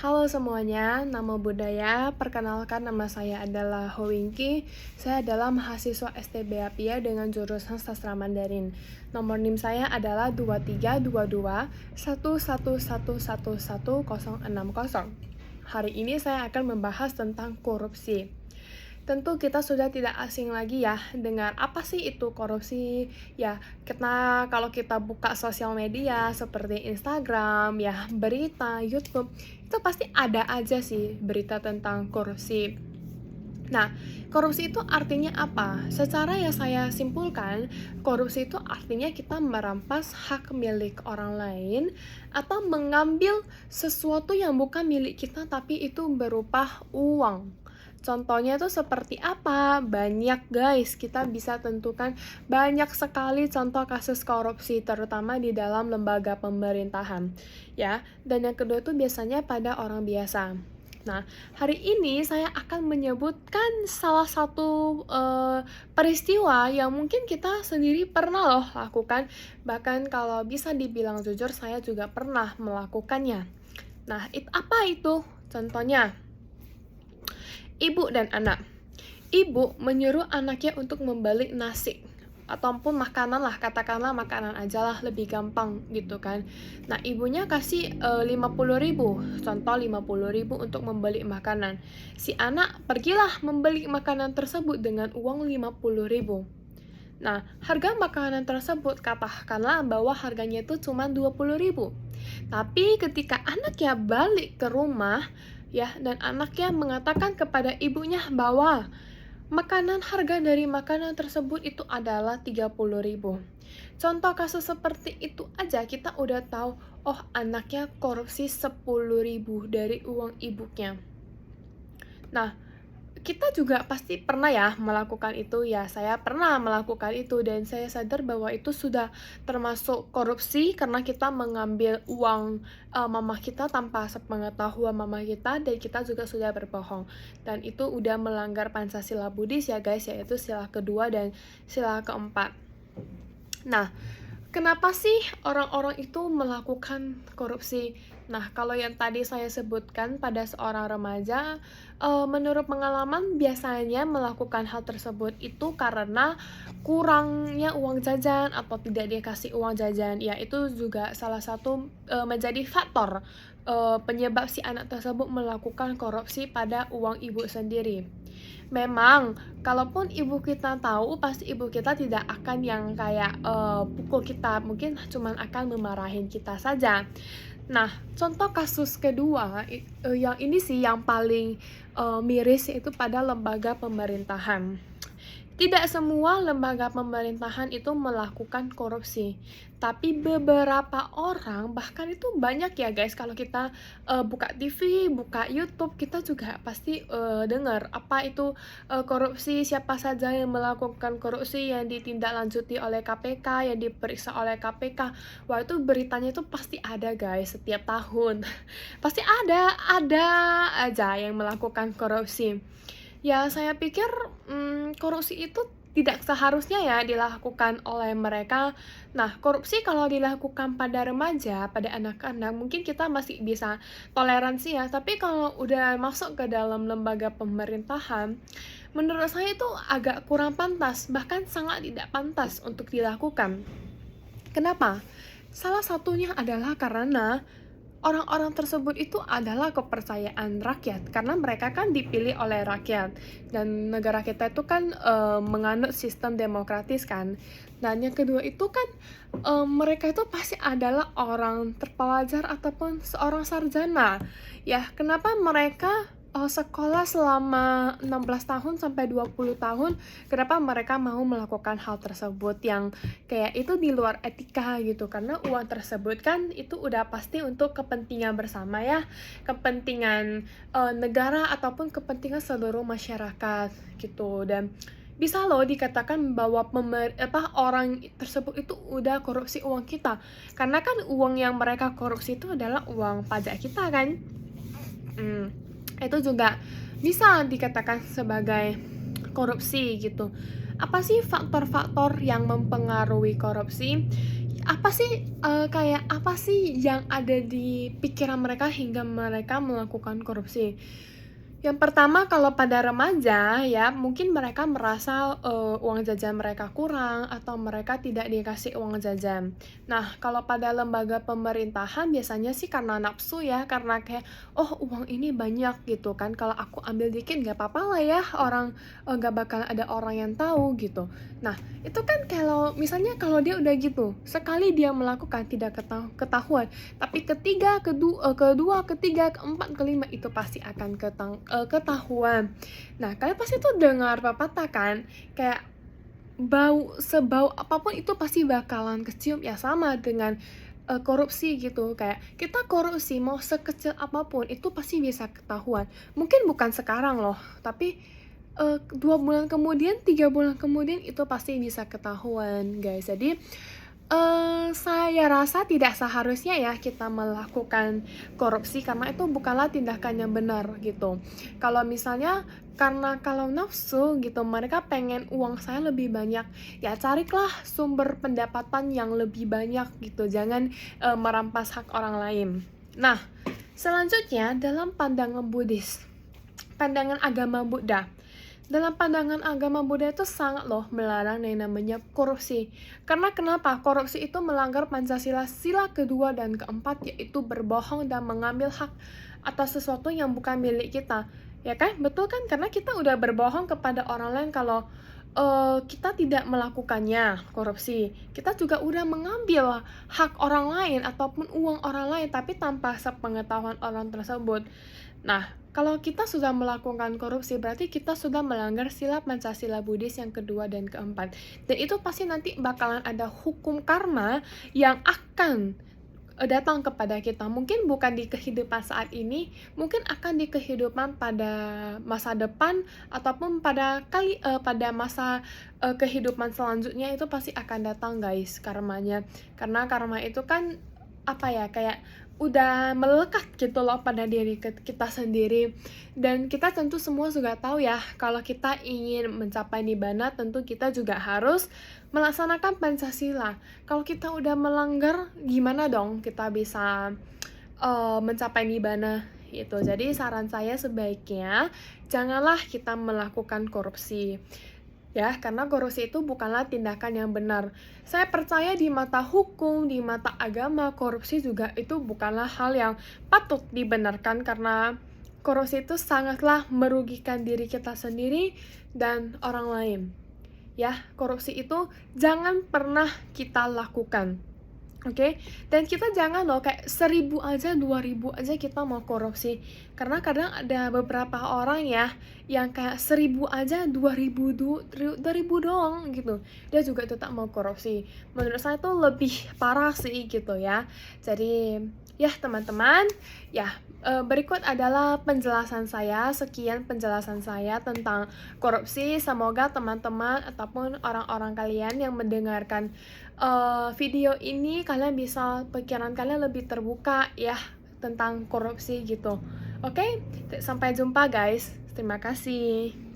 Halo semuanya, nama budaya. Perkenalkan, nama saya adalah Ho Wingki. Saya adalah mahasiswa STB Apia dengan jurusan Sastra Mandarin. Nomor NIM saya adalah 232211111160. Hari ini saya akan membahas tentang korupsi. Tentu kita sudah tidak asing lagi ya dengan apa sih itu korupsi. Ya, kalau kita buka sosial media seperti Instagram, ya, berita, YouTube, itu pasti ada aja sih berita tentang korupsi. Nah, korupsi itu artinya apa? Secara yang saya simpulkan, korupsi itu artinya kita merampas hak milik orang lain atau mengambil sesuatu yang bukan milik kita tapi itu berupa uang. Contohnya itu seperti apa? Banyak guys, kita bisa tentukan banyak sekali contoh kasus korupsi terutama di dalam lembaga pemerintahan ya. Dan yang kedua itu biasanya pada orang biasa. Nah, hari ini saya akan menyebutkan salah satu peristiwa yang mungkin kita sendiri pernah loh lakukan. Bahkan kalau bisa dibilang jujur, saya juga pernah melakukannya. Nah, apa itu? Contohnya, ibu dan anak. Ibu menyuruh anaknya untuk membeli nasi ataupun makanan lah, katakanlah makanan aja lah, lebih gampang gitu kan. Nah, ibunya kasih 50.000, contoh 50.000 untuk membeli makanan. Si anak pergilah membeli makanan tersebut dengan uang 50.000. Nah, harga makanan tersebut katakanlah bahwa harganya itu cuma 20.000. Tapi ketika anaknya balik ke rumah, ya, dan anaknya mengatakan kepada ibunya bahwa harga dari makanan tersebut itu adalah 30.000. Contoh kasus seperti itu aja kita udah tahu, oh anaknya korupsi 10.000 dari uang ibunya. Nah, kita juga pasti pernah ya melakukan itu. Ya, saya pernah melakukan itu dan saya sadar bahwa itu sudah termasuk korupsi karena kita mengambil uang mama kita tanpa sepengetahuan mama kita, dan kita juga sudah berbohong. Dan itu udah melanggar Pancasila Buddhis ya guys, yaitu sila kedua dan sila keempat. Nah, kenapa sih orang-orang itu melakukan korupsi? Nah, kalau yang tadi saya sebutkan pada seorang remaja, menurut pengalaman biasanya melakukan hal tersebut itu karena kurangnya uang jajan atau tidak dikasih uang jajan. Ya, itu juga salah satu menjadi faktor penyebab si anak tersebut melakukan korupsi pada uang ibu sendiri. Memang, kalaupun ibu kita tahu, pasti ibu kita tidak akan yang kayak pukul kita, mungkin cuma akan memarahin kita saja. Nah, contoh kasus kedua, yang ini sih yang paling miris, yaitu pada lembaga pemerintahan. Tidak semua lembaga pemerintahan itu melakukan korupsi, tapi beberapa orang, bahkan itu banyak ya guys, kalau kita buka TV, buka YouTube, kita juga pasti dengar apa itu korupsi, siapa saja yang melakukan korupsi, yang ditindaklanjuti oleh KPK, yang diperiksa oleh KPK. Wah, itu beritanya itu pasti ada guys, setiap tahun. Pasti ada aja yang melakukan korupsi. Ya, saya pikir korupsi itu tidak seharusnya ya dilakukan oleh mereka. Nah, korupsi kalau dilakukan pada remaja, pada anak-anak, mungkin kita masih bisa toleransi ya. Tapi kalau udah masuk ke dalam lembaga pemerintahan, menurut saya itu agak kurang pantas, bahkan sangat tidak pantas untuk dilakukan. Kenapa? Salah satunya adalah karena orang-orang tersebut itu adalah kepercayaan rakyat, karena mereka kan dipilih oleh rakyat, dan negara kita itu kan menganut sistem demokratis kan. Dan yang kedua itu kan mereka itu pasti adalah orang terpelajar ataupun seorang sarjana. Ya, kenapa mereka sekolah selama 16 tahun sampai 20 tahun, kenapa mereka mau melakukan hal tersebut yang kayak itu di luar etika gitu, karena uang tersebut kan itu udah pasti untuk kepentingan bersama ya, kepentingan negara ataupun kepentingan seluruh masyarakat gitu. Dan bisa loh dikatakan bahwa orang tersebut itu udah korupsi uang kita, karena kan uang yang mereka korupsi itu adalah uang pajak kita kan. Itu juga bisa dikatakan sebagai korupsi gitu. Apa sih faktor-faktor yang mempengaruhi korupsi? kayak apa sih yang ada di pikiran mereka hingga mereka melakukan korupsi? Yang pertama, kalau pada remaja ya, mungkin mereka merasa uang jajan mereka kurang atau mereka tidak dikasih uang jajan. Nah, kalau pada lembaga pemerintahan biasanya sih karena nafsu ya, karena kayak, oh uang ini banyak gitu kan, kalau aku ambil dikit gak apa-apa lah ya, orang gak bakal ada orang yang tahu gitu. Nah, itu kan misalnya kalau dia udah gitu, sekali dia melakukan tidak ketahuan, tapi kedua, ketiga, keempat, kelima itu pasti akan ketahuan. Nah, kalian pasti tuh dengar pepatah kan, kayak sebau apapun itu pasti bakalan kecium. Ya sama dengan korupsi gitu, kayak kita korupsi mau sekecil apapun itu pasti bisa ketahuan. Mungkin bukan sekarang loh, tapi 2 bulan kemudian, 3 bulan kemudian itu pasti bisa ketahuan, guys. Jadi saya rasa tidak seharusnya ya kita melakukan korupsi karena itu bukanlah tindakan yang benar gitu. Kalau misalnya kalau nafsu gitu, mereka pengen uang saya lebih banyak, ya carilah sumber pendapatan yang lebih banyak gitu. Jangan merampas hak orang lain. Nah, selanjutnya dalam pandangan Buddhis, pandangan agama Buddha. Dalam pandangan agama Buddha itu sangat loh melarang yang namanya korupsi. Karena kenapa? Korupsi itu melanggar Pancasila sila kedua dan keempat, yaitu berbohong dan mengambil hak atas sesuatu yang bukan milik kita. Ya kan? Betul kan? Karena kita udah berbohong kepada orang lain kalau kita tidak melakukannya, korupsi. Kita juga udah mengambil hak orang lain ataupun uang orang lain, tapi tanpa sepengetahuan orang tersebut. Nah, kalau kita sudah melakukan korupsi, berarti kita sudah melanggar sila Pancasila Buddhis yang kedua dan keempat. Dan itu pasti nanti bakalan ada hukum karma yang akan datang kepada kita. Mungkin bukan di kehidupan saat ini, mungkin akan di kehidupan pada masa depan, ataupun pada masa kehidupan selanjutnya itu pasti akan datang, guys, karmanya. Karena karma itu kan kayak udah melekat gitu loh pada diri kita sendiri. Dan kita tentu semua juga tahu ya, kalau kita ingin mencapai nibbana, tentu kita juga harus melaksanakan Pancasila. Kalau kita udah melanggar, gimana dong kita bisa mencapai nibbana gitu. Jadi saran saya sebaiknya janganlah kita melakukan korupsi. Ya, karena korupsi itu bukanlah tindakan yang benar. Saya percaya di mata hukum, di mata agama, korupsi juga itu bukanlah hal yang patut dibenarkan karena korupsi itu sangatlah merugikan diri kita sendiri dan orang lain. Ya, korupsi itu jangan pernah kita lakukan. Oke, dan kita jangan loh kayak 1.000 aja, 2.000 aja kita mau korupsi. Karena kadang ada beberapa orang ya yang kayak 1.000 aja, 2.000 doang gitu. Dia juga tetap mau korupsi. Menurut saya itu lebih parah sih gitu ya. Jadi ya teman-teman, ya berikut adalah penjelasan saya. Sekian penjelasan saya tentang korupsi. Semoga teman-teman ataupun orang-orang kalian yang mendengarkan video ini, kalian bisa pikiran kalian lebih terbuka ya tentang korupsi gitu. Oke, sampai jumpa guys. Terima kasih.